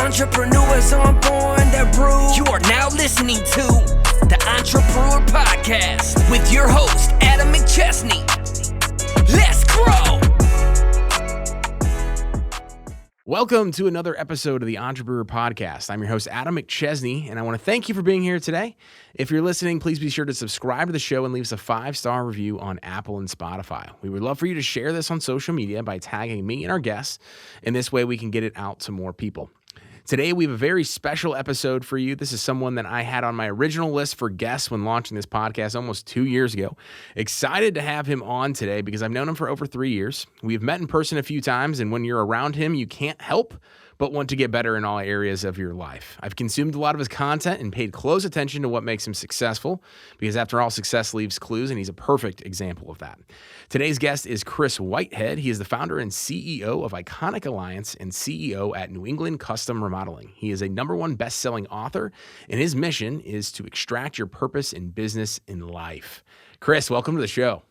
Entrepreneurs aren't born, they're brewed. You are now listening to the Entrepreneur Podcast with your host, Adam McChesney. Let's grow! Welcome to another episode of the Entrepreneur Podcast. I'm your host, Adam McChesney, and I want to thank you for being here today. If you're listening, please be sure to subscribe to the show and leave us a 5-star review on Apple and Spotify. We would love for you to share this on social media by tagging me and our guests, and this way we can get it out to more people. Today, we have a very special episode for you. This is someone that I had on my original list for guests when launching this podcast almost 2 years ago. Excited to have him on today because I've known him for over 3 years. We've met in person a few times, and when you're around him, you can't help but want to get better in all areas of your life. I've consumed a lot of his content and paid close attention to what makes him successful because after all, success leaves clues, and he's a perfect example of that. Today's guest is Kris Whitehead. He is the founder and CEO of Iconic Alliance and CEO at New England Custom Remodeling. He is a #1 best-selling author, and his mission is to extract your purpose in business and life. Kris, welcome to the show.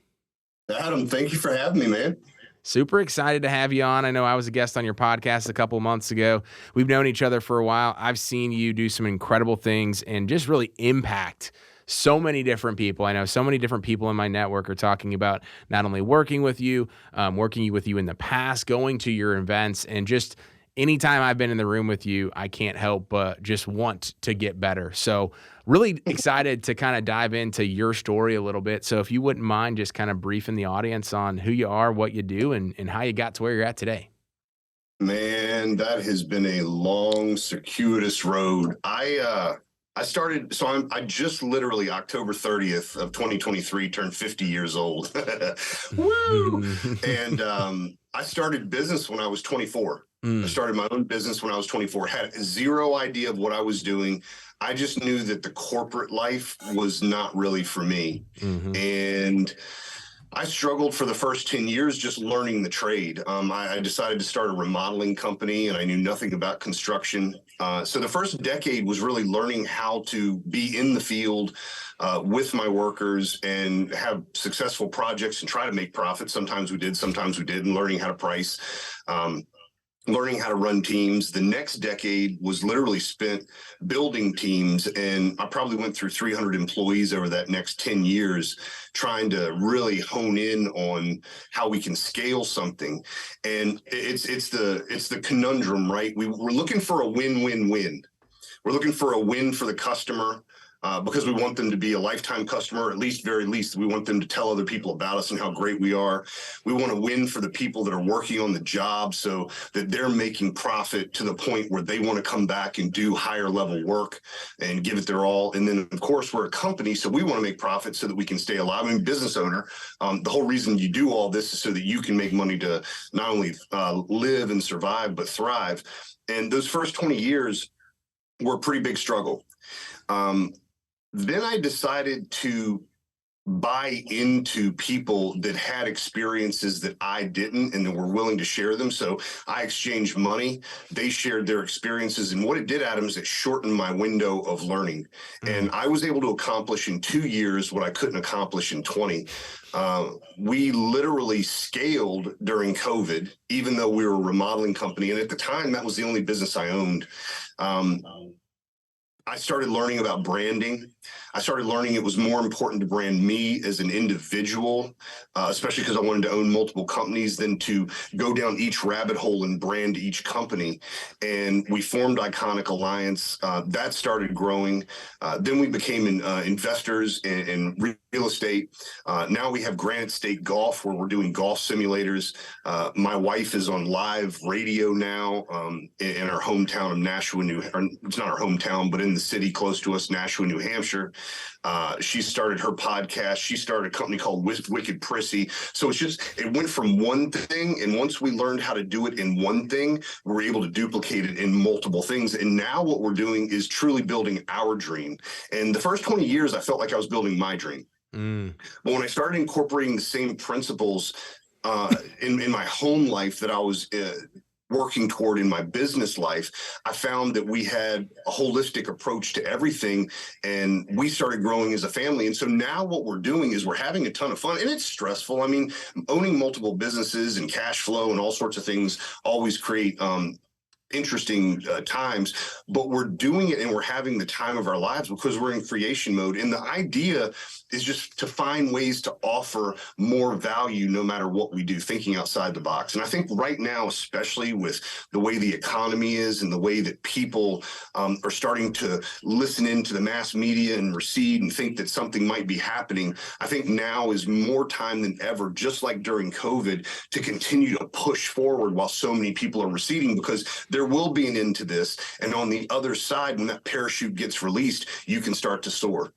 Adam, thank you for having me, man. Super excited to have you on. I know I was a guest on your podcast a couple months ago. We've known each other for a while. I've seen you do some incredible things and just really impact so many different people. I know so many different people in my network are talking about not only working with you in the past, going to your events, and just anytime I've been in the room with you, I can't help but just want to get better. So really excited to kind of dive into your story a little bit. So if you wouldn't mind just kind of briefing the audience on who you are, what you do, and how you got to where you're at today. Man, that has been a long, circuitous road. I just literally October 30th of 2023 turned 50 years old. Woo! And I started business when I was 24. I started my own business when I was 24, had zero idea of what I was doing. I just knew that the corporate life was not really for me. And I struggled for the first 10 years just learning the trade. I decided to start a remodeling company, and I knew nothing about construction. So the first decade was really learning how to be in the field with my workers and have successful projects and try to make profits. Sometimes we did, sometimes we didn't, learning how to price. Learning how to run teams. The next decade was literally spent building teams, and I probably went through 300 employees over that next 10 years, trying to really hone in on how we can scale something. And it's the conundrum, right? We're looking for a win-win-win. We're looking for a win for the customer, because we want them to be a lifetime customer, at least, very least. We want them to tell other people about us and how great we are. We want to win for the people that are working on the job so that they're making profit to the point where they want to come back and do higher level work and give it their all. And then, of course, we're a company, so we want to make profit so that we can stay alive. I mean, business owner, the whole reason you do all this is so that you can make money to not only live and survive, but thrive. And those first 20 years were a pretty big struggle. Then I decided to buy into people that had experiences that I didn't and that were willing to share them. So I exchanged money. They shared their experiences. And what it did, Adam, is it shortened my window of learning. And I was able to accomplish in 2 years what I couldn't accomplish in 20. We literally scaled during COVID, even though we were a remodeling company. And at the time, that was the only business I owned. I started learning about branding. I started learning it was more important to brand me as an individual, especially because I wanted to own multiple companies, than to go down each rabbit hole and brand each company. And we formed Iconic Alliance. That started growing. Then we became investors in real estate. Now we have Granite State Golf, where we're doing golf simulators. My wife is on live radio now in our hometown of Nashua, it's not our hometown, but in the city close to us, Nashua, New Hampshire. She started her podcast. She started a company called Wicked Prissy. So it went from one thing. And once we learned how to do it in one thing, we were able to duplicate it in multiple things. And now what we're doing is truly building our dream. And the first 20 years, I felt like I was building my dream. But when I started incorporating the same principles in my home life that I was working toward in my business life, I found that we had a holistic approach to everything, and we started growing as a family. And so now what we're doing is we're having a ton of fun, and it's stressful. I mean, owning multiple businesses and cash flow and all sorts of things always create interesting times, but we're doing it and we're having the time of our lives because we're in creation mode. And the idea is just to find ways to offer more value no matter what we do, thinking outside the box. And I think right now, especially with the way the economy is and the way that people are starting to listen into the mass media and recede and think that something might be happening, I think now is more time than ever, just like during COVID, to continue to push forward while so many people are receding, because there will be an end to this. And on the other side, when that parachute gets released, you can start to soar.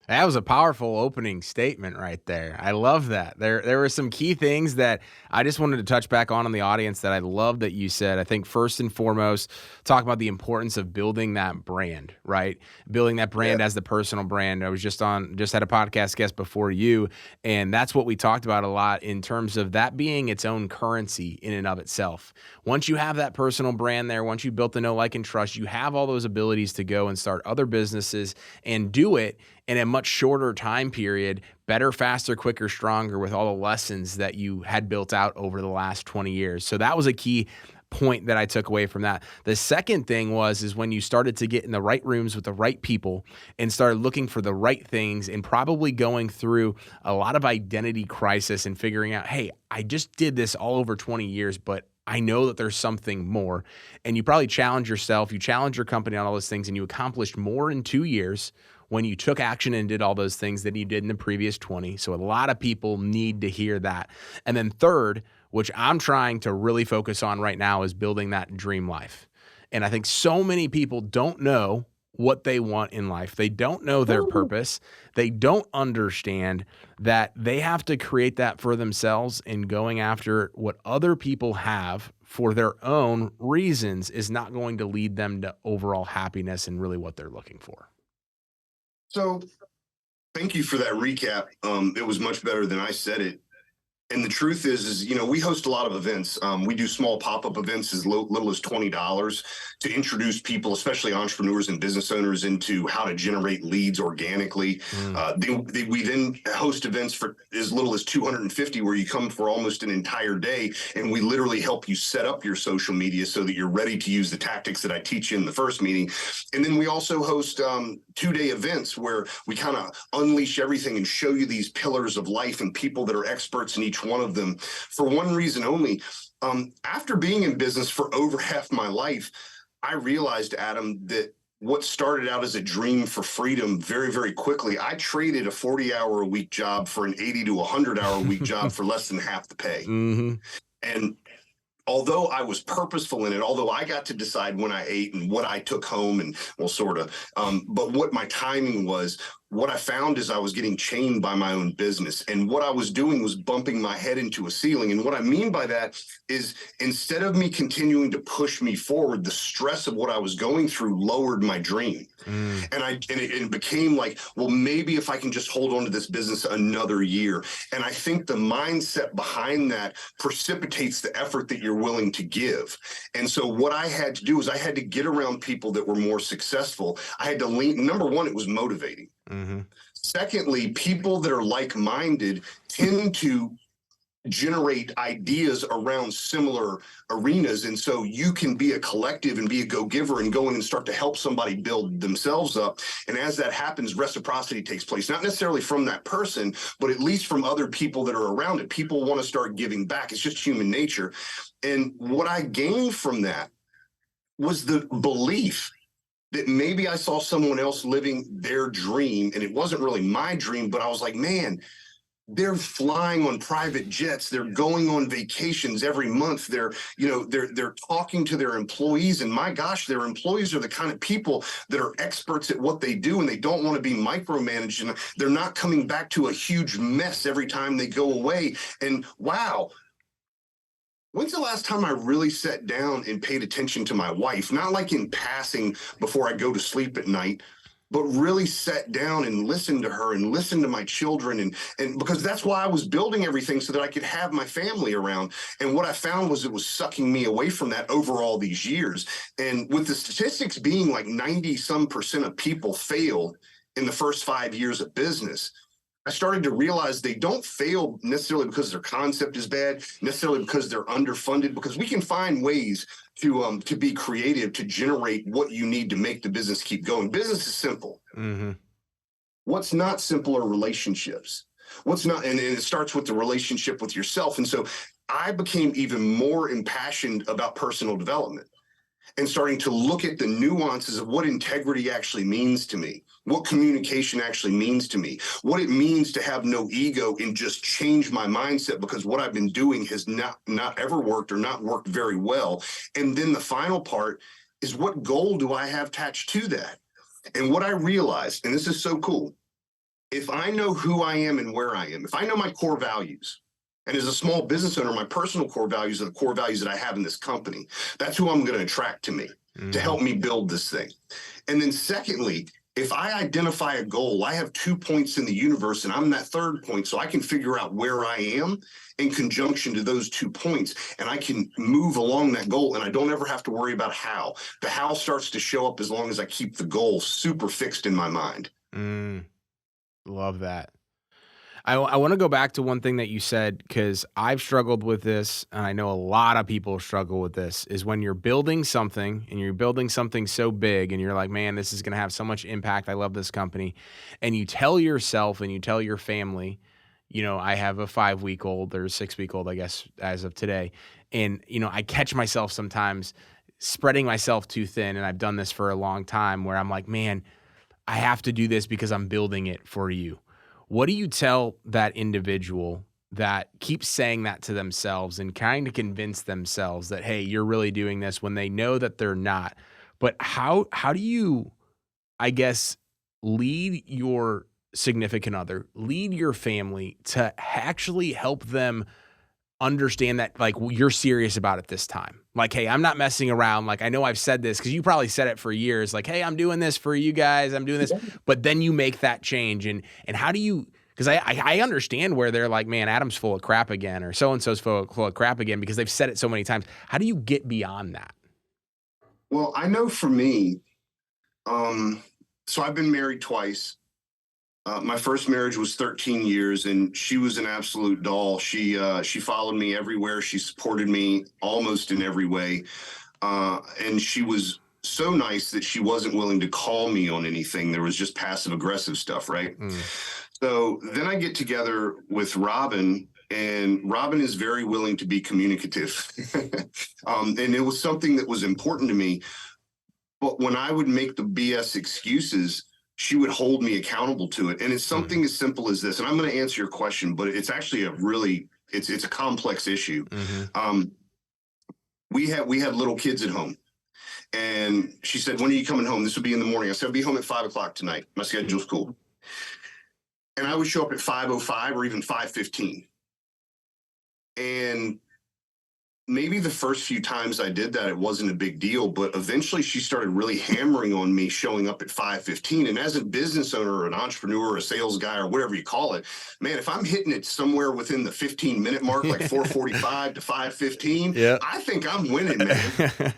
That was a powerful opening statement right there. I love that. There were some key things that I just wanted to touch back on the audience that I love that you said. I think first and foremost, talk about the importance of building that brand, right? Building that brand as the personal brand. I was just had a podcast guest before you, and that's what we talked about a lot in terms of that being its own currency in and of itself. Once you have that personal brand there, once you built the know, like, and trust, you have all those abilities to go and start other businesses and do it in a much shorter time period, better, faster, quicker, stronger, with all the lessons that you had built out over the last 20 years. So that was a key point that I took away from that. The second thing is when you started to get in the right rooms with the right people and started looking for the right things and probably going through a lot of identity crisis and figuring out, hey, I just did this all over 20 years, but I know that there's something more. And you probably challenge yourself, you challenge your company on all those things, and you accomplished more in 2 years when you took action and did all those things that you did in the previous 20. So a lot of people need to hear that. And then third, which I'm trying to really focus on right now, is building that dream life. And I think so many people don't know what they want in life. They don't know their purpose. They don't understand that they have to create that for themselves, and going after what other people have for their own reasons is not going to lead them to overall happiness and really what they're looking for. So thank you for that recap. It was much better than I said it. And the truth is, we host a lot of events. We do small pop-up events as little as $20 to introduce people, especially entrepreneurs and business owners, into how to generate leads organically. We then host events for as little as $250, where you come for almost an entire day, and we literally help you set up your social media so that you're ready to use the tactics that I teach you in the first meeting. And then we also host 2-day events where we kind of unleash everything and show you these pillars of life and people that are experts in each one of them, for one reason only. After being in business for over half my life, I realized, Adam, that what started out as a dream for freedom very, very quickly, I traded a 40-hour-a-week job for an 80 to 100-hour-a-week job for less than half the pay. And although I was purposeful in it, although I got to decide when I ate and what I took home, and but what my timing was, what I found is I was getting chained by my own business. And what I was doing was bumping my head into a ceiling. And what I mean by that is, instead of me continuing to push me forward, the stress of what I was going through lowered my dream. And it became like, well, maybe if I can just hold on to this business another year. And I think the mindset behind that precipitates the effort that you're willing to give. And so what I had to do is I had to get around people that were more successful. I had to lean. Number one, it was motivating. Secondly, people that are like-minded tend to generate ideas around similar arenas. And so you can be a collective and be a go-giver and go in and start to help somebody build themselves up. And as that happens, reciprocity takes place, not necessarily from that person, but at least from other people that are around it. People want to start giving back. It's just human nature. And what I gained from that was the belief that maybe I saw someone else living their dream, and it wasn't really my dream, but I was like, man, they're flying on private jets. They're going on vacations every month. They're talking to their employees, and my gosh, their employees are the kind of people that are experts at what they do, and they don't want to be micromanaged, and they're not coming back to a huge mess every time they go away. And wow, when's the last time I really sat down and paid attention to my wife? Not like in passing before I go to sleep at night, but really sat down and listened to her and listened to my children. And because that's why I was building everything, so that I could have my family around. And what I found was it was sucking me away from that over all these years. And with the statistics being like 90-some% of people fail in the first 5 years of business, I started to realize they don't fail necessarily because their concept is bad, necessarily because they're underfunded, because we can find ways to be creative, to generate what you need to make the business keep going. Business is simple. Mm-hmm. What's not simple are relationships. What's not, and it starts with the relationship with yourself. And so I became even more impassioned about personal development and starting to look at the nuances of what integrity actually means to me, what communication actually means to me, what it means to have no ego and just change my mindset, because what I've been doing has not ever worked or not worked very well. And then the final part is, what goal do I have attached to that? And what I realized, and this is so cool, if I know who I am and where I am, if I know my core values, and as a small business owner, my personal core values are the core values that I have in this company. That's who I'm going to attract to me, to help me build this thing. And then secondly, if I identify a goal, I have 2 points in the universe and I'm that third point, so I can figure out where I am in conjunction to those 2 points, and I can move along that goal, and I don't ever have to worry about how. The how starts to show up as long as I keep the goal super fixed in my mind. Love that. I want to go back to one thing that you said, because I've struggled with this, and I know a lot of people struggle with this, is when you're building something and you're building something so big and you're like, man, this is going to have so much impact. I love this company. And you tell yourself and you tell your family, you know, I have a 5-week-old or 6-week-old, I guess, as of today. And, you know, I catch myself sometimes spreading myself too thin. And I've done this for a long time, where I'm like, man, I have to do this because I'm building it for you. What do you tell that individual that keeps saying that to themselves and trying to convince themselves that, hey, you're really doing this, when they know that they're not? But how do you, I guess, lead your significant other, lead your family to actually help them understand that, like, you're serious about it this time? Like, hey, I'm not messing around. Like, I know I've said this, because you probably said it for years, like, hey, I'm doing this for you guys, I'm doing this, but then you make that change. And how do you, because I understand where they're like, man, Adam's full of crap again, or so-and-so's full of crap again, because they've said it so many times. How do you get beyond that? Well, I know for me, so I've been married twice. My first marriage was 13 years, and she was an absolute doll. She followed me everywhere. She supported me almost in every way. And she was so nice that she wasn't willing to call me on anything. There was just passive aggressive stuff, right? So then I get together with Robin, and Robin is very willing to be communicative. And it was something that was important to me. But when I would make the BS excuses, she would hold me accountable to it. And it's something as simple as this. And I'm going to answer your question, but it's actually it's a complex issue. We had little kids at home, and she said, when are you coming home? This would be in the morning. I said, I'll be home at 5 o'clock tonight. My schedule's cool. And I would show up at 5:05 or even 5:15. And maybe the first few times I did that, it wasn't a big deal, but eventually she started really hammering on me showing up at 5:15. And as a business owner or an entrepreneur or a sales guy or whatever you call it, man, if I'm hitting it somewhere within the 15-minute mark, like 4:45 to 5:15, I think I'm winning, man.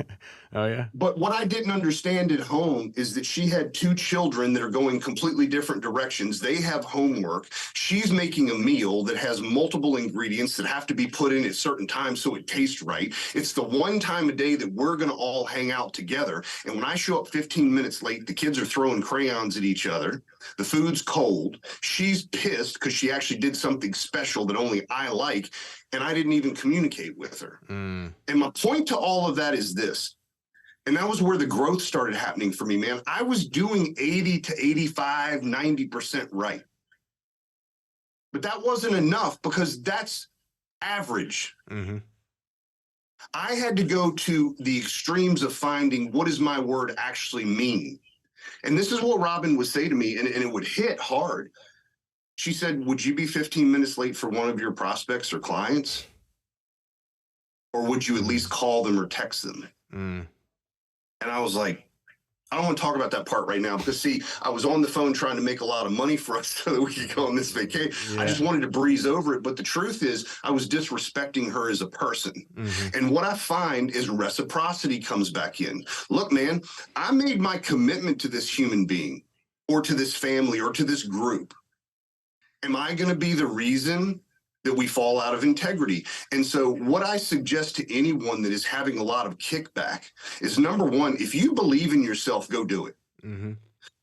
Oh, yeah. But what I didn't understand at home is that she had 2 children that are going completely different directions. They have homework. She's making a meal that has multiple ingredients that have to be put in at certain times so it tastes right. It's the one time a day that we're going to all hang out together. And when I show up 15 minutes late, the kids are throwing crayons at each other. The food's cold. She's pissed because she actually did something special that only I like, and I didn't even communicate with her. And my point to all of that is this. And that was where the growth started happening for me, man. I was doing 80 to 85, 90% right. But that wasn't enough, because that's average. I had to go to the extremes of finding, what does my word actually mean? And this is what Robin would say to me, and it would hit hard. She said, would you be 15 minutes late for one of your prospects or clients? Or would you at least call them or text them? And I was like, I don't want to talk about that part right now, because, see, I was on the phone trying to make a lot of money for us so that we could go on this vacation. I just wanted to breeze over it. But the truth is, I was disrespecting her as a person. And what I find is reciprocity comes back in. Look, man, I made my commitment to this human being or to this family or to this group. Am I going to be the reason that we fall out of integrity? And so what I suggest to anyone that is having a lot of kickback is, number one, if you believe in yourself, go do it. Mm-hmm.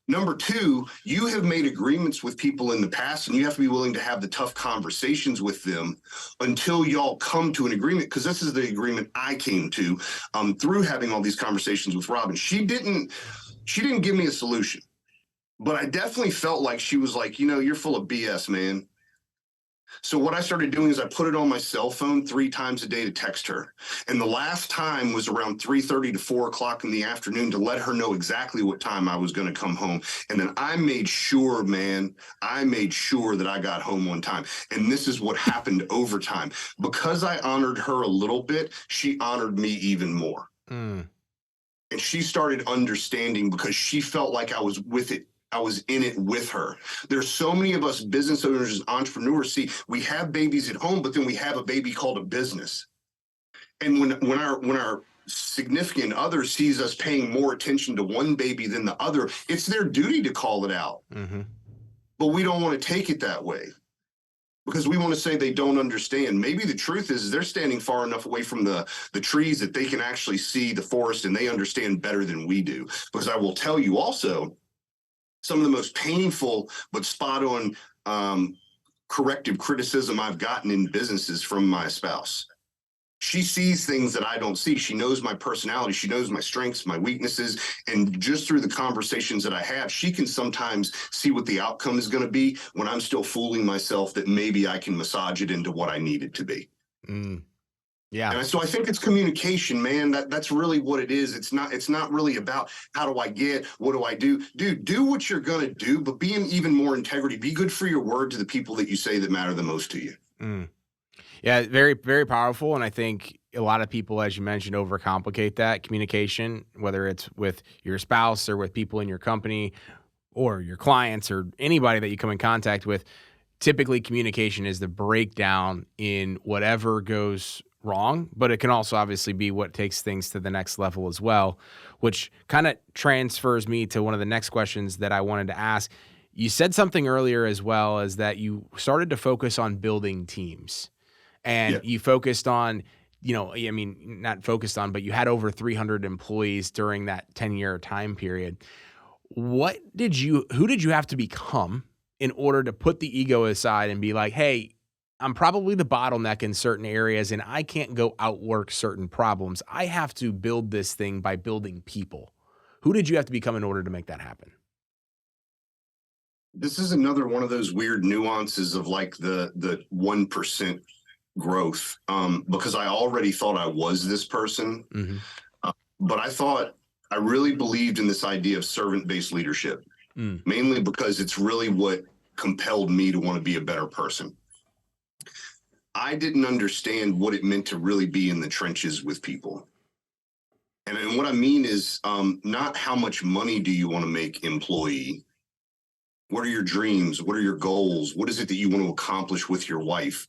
Number two, you have made agreements with people in the past, and you have to be willing to have the tough conversations with them until y'all come to an agreement, because this is the agreement I came to through having all these conversations with Robin. She didn't give me a solution, but I definitely felt like she was like, you're full of BS, man. So what I started doing is I put it on my cell phone 3 times a day to text her. And the last time was around 3:30 to 4 o'clock in the afternoon to let her know exactly what time I was going to come home. And then I made sure, that I got home on time. And this is what happened over time. Because I honored her a little bit, she honored me even more. Mm. And she started understanding because she felt like I was in it with her. There's so many of us business owners and entrepreneurs. See, we have babies at home, but then we have a baby called a business. And when our significant other sees us paying more attention to one baby than the other, it's their duty to call it out. Mm-hmm. But we don't want to take it that way because we want to say they don't understand. Maybe the truth is they're standing far enough away from the trees that they can actually see the forest and they understand better than we do. Because I will tell you also, some of the most painful but spot on corrective criticism I've gotten in business is from my spouse. She sees things that I don't see. She knows my personality. She knows my strengths, my weaknesses. And just through the conversations that I have, she can sometimes see what the outcome is going to be when I'm still fooling myself that maybe I can massage it into what I need it to be. Mm. Yeah. And so I think it's communication, man. That's really what it is. It's not really about how do I get, what do I do? Dude, do what you're going to do, but be in even more integrity. Be good for your word to the people that you say that matter the most to you. Mm. Yeah, very, very powerful. And I think a lot of people, as you mentioned, overcomplicate that communication, whether it's with your spouse or with people in your company or your clients or anybody that you come in contact with. Typically, communication is the breakdown in whatever goes wrong, but it can also obviously be what takes things to the next level as well, which kind of transfers me to one of the next questions that I wanted to ask. You said something earlier as well, as that you started to focus on building teams, and you focused on, not focused on, but you had over 300 employees during that 10-year time period. Who did you have to become in order to put the ego aside and be like, hey, I'm probably the bottleneck in certain areas and I can't go outwork certain problems. I have to build this thing by building people. Who did you have to become in order to make that happen? This is another one of those weird nuances of like the 1% growth, because I already thought I was this person, but I really believed in this idea of servant-based leadership, mainly because it's really what compelled me to want to be a better person. I didn't understand what it meant to really be in the trenches with people. And what I mean is not how much money do you want to make, employee. What are your dreams? What are your goals? What is it that you want to accomplish with your life?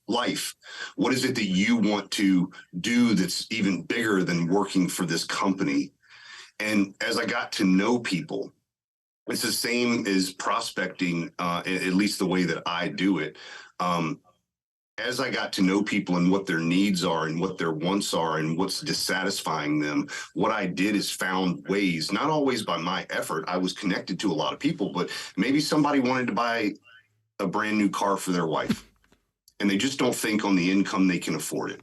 What is it that you want to do that's even bigger than working for this company? And as I got to know people, it's the same as prospecting, at least the way that I do it. As I got to know people and what their needs are and what their wants are and what's dissatisfying them, what I did is found ways, not always by my effort. I was connected to a lot of people, but maybe somebody wanted to buy a brand new car for their wife and they just don't think on the income they can afford it.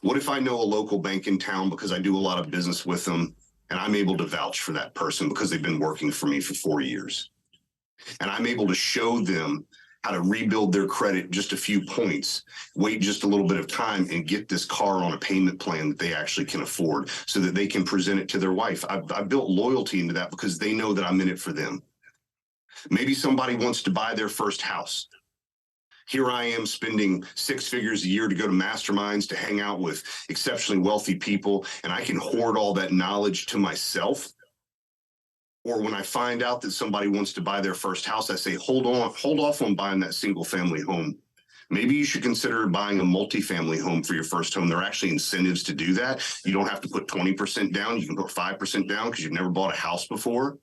What if I know a local bank in town because I do a lot of business with them and I'm able to vouch for that person because they've been working for me for 4 years, and I'm able to show them how to rebuild their credit just a few points, wait just a little bit of time and get this car on a payment plan that they actually can afford so that they can present it to their wife. I've built loyalty into that because they know that I'm in it for them. Maybe somebody wants to buy their first house. Here I am spending 6 figures a year to go to masterminds, to hang out with exceptionally wealthy people, and I can hoard all that knowledge to myself. Or when I find out that somebody wants to buy their first house, I say, hold off on buying that single family home. Maybe you should consider buying a multifamily home for your first home. There are actually incentives to do that. You don't have to put 20% down. You can put 5% down because you've never bought a house before.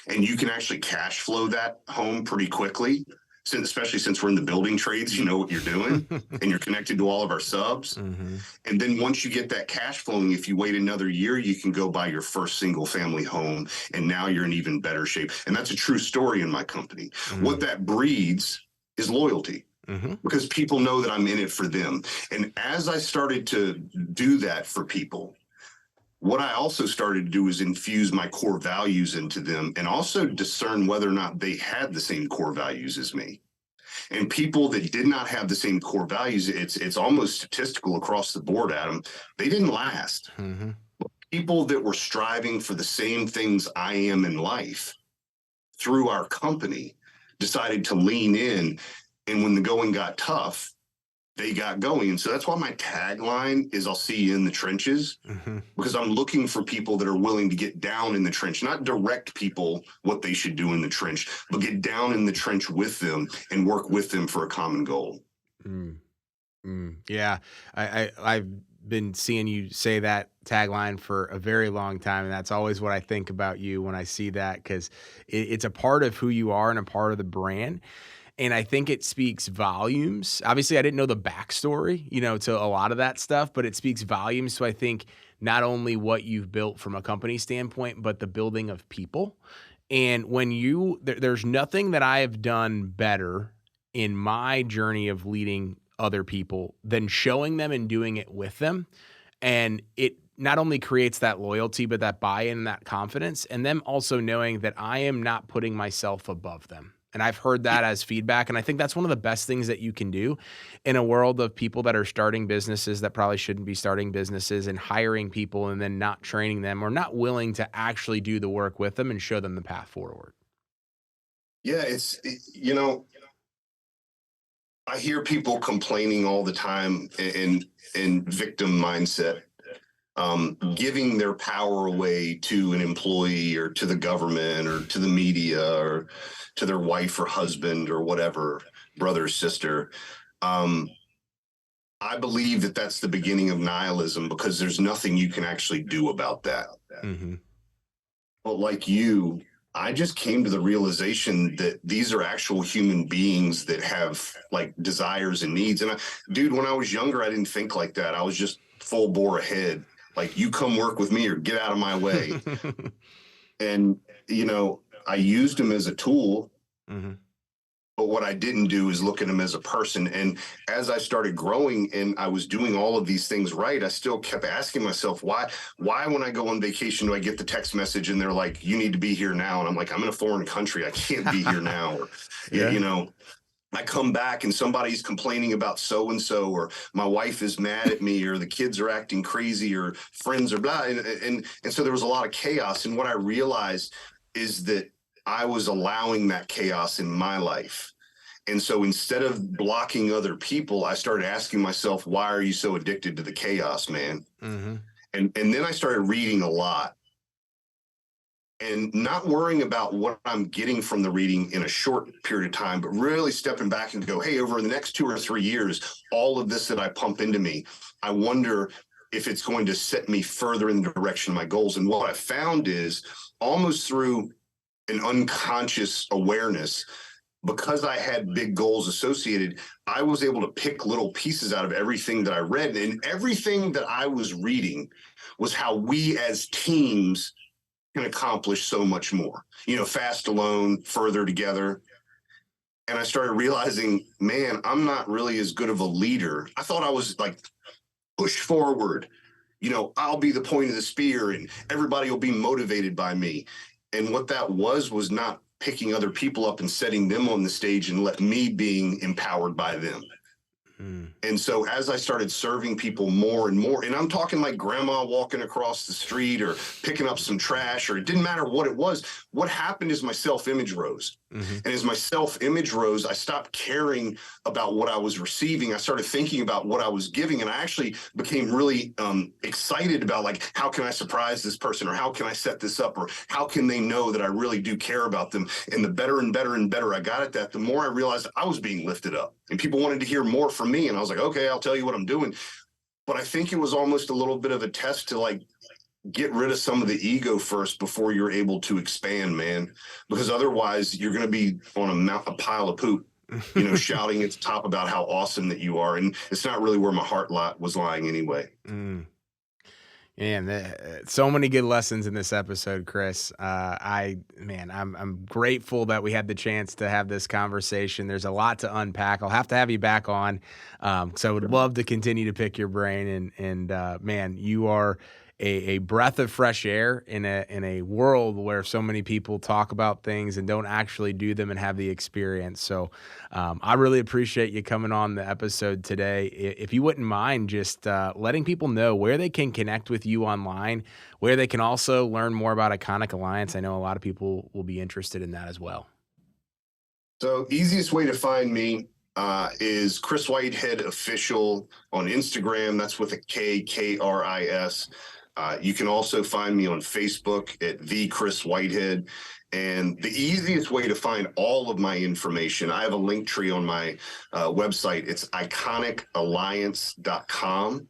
And you can actually cash flow that home pretty quickly. especially since we're in the building trades, you know what you're doing and you're connected to all of our subs. Mm-hmm. And then once you get that cash flowing, if you wait another year, you can go buy your first single family home. And now you're in even better shape. And that's a true story in my company. Mm-hmm. What that breeds is loyalty. Mm-hmm. Because people know that I'm in it for them. And as I started to do that for people, what I also started to do is infuse my core values into them and also discern whether or not they had the same core values as me. And people that did not have the same core values, it's almost statistical across the board, Adam. They didn't last. Mm-hmm. People that were striving for the same things I am in life through our company decided to lean in. And when the going got tough, they got going. And so that's why my tagline is I'll see you in the trenches, Mm-hmm. because I'm looking for people that are willing to get down in the trench, not direct people what they should do in the trench, but get down in the trench with them and work with them for a common goal. Yeah, I've been seeing you say that tagline for a very long time, and that's always what I think about you when I see that, because it's a part of who you are and a part of the brand. And I think it speaks volumes. Obviously, I didn't know the backstory, to a lot of that stuff, but it speaks volumes to, I think, not only what you've built from a company standpoint, but the building of people. And when there's nothing that I have done better in my journey of leading other people than showing them and doing it with them. And it not only creates that loyalty, but that buy-in and that confidence, and them also knowing that I am not putting myself above them. And I've heard that as feedback. And I think that's one of the best things that you can do in a world of people that are starting businesses that probably shouldn't be starting businesses, and hiring people and then not training them or not willing to actually do the work with them and show them the path forward. Yeah, I hear people complaining all the time in victim mindset, giving their power away to an employee or to the government or to the media or to their wife or husband or whatever, brother or sister. I believe that that's the beginning of nihilism, because there's nothing you can actually do about that. Mm-hmm. But like you, I just came to the realization that these are actual human beings that have like desires and needs. And dude, when I was younger, I didn't think like that. I was just full bore ahead. Like, you come work with me or get out of my way. And, I used him as a tool, Mm-hmm. but what I didn't do is look at him as a person. And as I started growing and I was doing all of these things right, I still kept asking myself, why when I go on vacation, do I get the text message and they're like, you need to be here now? And I'm like, I'm in a foreign country. I can't be here now. Or, Yeah. I come back and somebody's complaining about so-and-so, or my wife is mad at me, or the kids are acting crazy, or friends are blah. And so there was a lot of chaos. And what I realized is that I was allowing that chaos in my life. And so instead of blocking other people, I started asking myself, why are you so addicted to the chaos, man? Mm-hmm. And then I started reading a lot. And not worrying about what I'm getting from the reading in a short period of time, but really stepping back and go, hey, over the next 2 or 3 years, all of this that I pump into me, I wonder if it's going to set me further in the direction of my goals. And what I found is, almost through an unconscious awareness, because I had big goals associated, I was able to pick little pieces out of everything that I read. And everything that I was reading was how we as teams can accomplish so much more, fast alone, further together. And I started realizing, man, I'm not really as good of a leader. I thought I was like, push forward, I'll be the point of the spear and everybody will be motivated by me. And what that was not picking other people up and setting them on the stage and let me being empowered by them. And so as I started serving people more and more, and I'm talking like grandma walking across the street or picking up some trash, or it didn't matter what it was, what happened is my self-image rose. Mm-hmm. And as my self-image rose, I stopped caring about what I was receiving. I started thinking about what I was giving. And I actually became really excited about, like, how can I surprise this person, or how can I set this up, or how can they know that I really do care about them? And the better and better and better I got at that, the more I realized I was being lifted up and people wanted to hear more from me. And I was like, okay, I'll tell you what I'm doing. But I think it was almost a little bit of a test to, like, get rid of some of the ego first before you're able to expand, man, because otherwise you're going to be on a pile of poop. shouting at the top about how awesome that you are. And it's not really where my heart was lying anyway. Man, so many good lessons in this episode, Kris. I'm grateful that we had the chance to have this conversation. There's a lot to unpack. I'll have to have you back on. So I would love to continue to pick your brain. And man, you are a breath of fresh air in a world where so many people talk about things and don't actually do them and have the experience. So I really appreciate you coming on the episode today. If you wouldn't mind just letting people know where they can connect with you online, where they can also learn more about Iconic Alliance. I know a lot of people will be interested in that as well. So easiest way to find me is Kris Whitehead Official on Instagram. That's with a K, Kris. You can also find me on Facebook at the Kris Whitehead. And the easiest way to find all of my information, I have a link tree on my website. It's iconicalliance.com.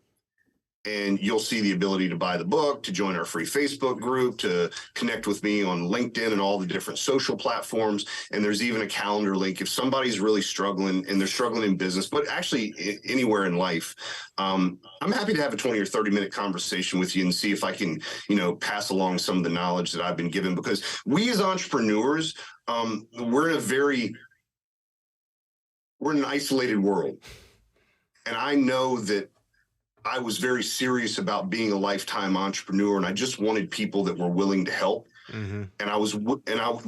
And you'll see the ability to buy the book, to join our free Facebook group, to connect with me on LinkedIn and all the different social platforms. And there's even a calendar link. If somebody's really struggling and they're struggling in business, but actually anywhere in life, I'm happy to have a 20 or 30-minute conversation with you and see if I can, pass along some of the knowledge that I've been given. Because we as entrepreneurs, we're in an isolated world. And I know that I was very serious about being a lifetime entrepreneur, and I just wanted people that were willing to help. Mm-hmm.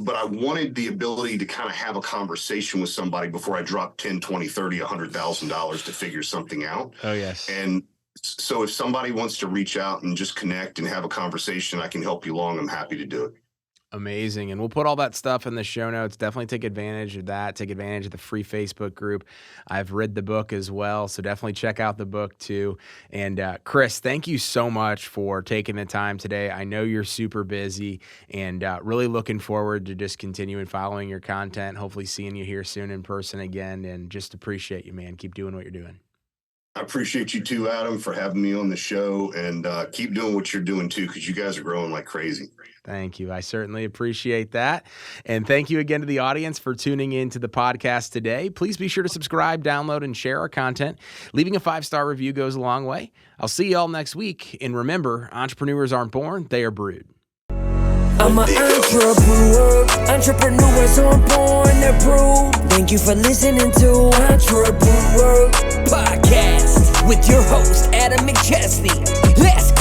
But I wanted the ability to kind of have a conversation with somebody before I dropped 10, 20, 30, $100,000 to figure something out. Oh, yes. And so if somebody wants to reach out and just connect and have a conversation, I can help you along. I'm happy to do it. Amazing. And we'll put all that stuff in the show notes. Definitely take advantage of that. Take advantage of the free Facebook group. I've read the book as well, so definitely check out the book too. And Kris, thank you so much for taking the time today. I know you're super busy, and really looking forward to just continuing following your content, hopefully seeing you here soon in person again, and just appreciate you, man. Keep doing what you're doing. I appreciate you too, Adam, for having me on the show, and keep doing what you're doing too, because you guys are growing like crazy. Thank you. I certainly appreciate that. And thank you again to the audience for tuning in to the podcast today. Please be sure to subscribe, download, and share our content. Leaving a 5-star review goes a long way. I'll see you all next week. And remember, entrepreneurs aren't born, they are brewed. I'm an entrepreneur. Entrepreneurs aren't born, they're brewed. Thank you for listening to Entrepreneur Podcast with your host, Adam McChesney. Let's go.